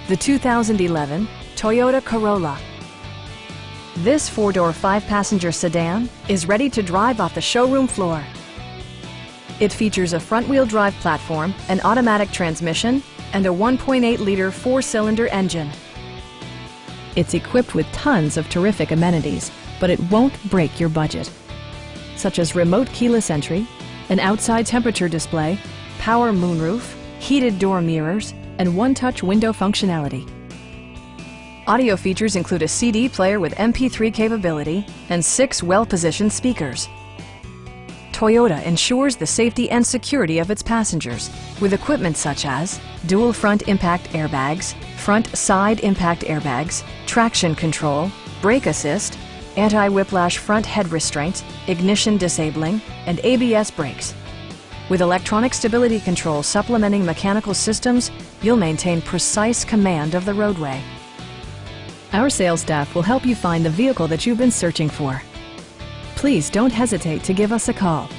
The 2011 Toyota Corolla. This four-door, five-passenger sedan is ready to drive off the showroom floor. It features a front-wheel drive platform, an automatic transmission, and a 1.8-liter four-cylinder engine. It's equipped with tons of terrific amenities, but it won't break your budget, such as remote keyless entry, an outside temperature display, power moonroof, heated door mirrors, and one-touch window functionality. Audio features include a CD player with MP3 capability and 6 well-positioned speakers. Toyota ensures the safety and security of its passengers with equipment such as dual front impact airbags, front side impact airbags, traction control, brake assist, anti-whiplash front head restraints, ignition disabling, and ABS brakes. With electronic stability control supplementing mechanical systems, you'll maintain precise command of the roadway. Our sales staff will help you find the vehicle that you've been searching for. Please don't hesitate to give us a call.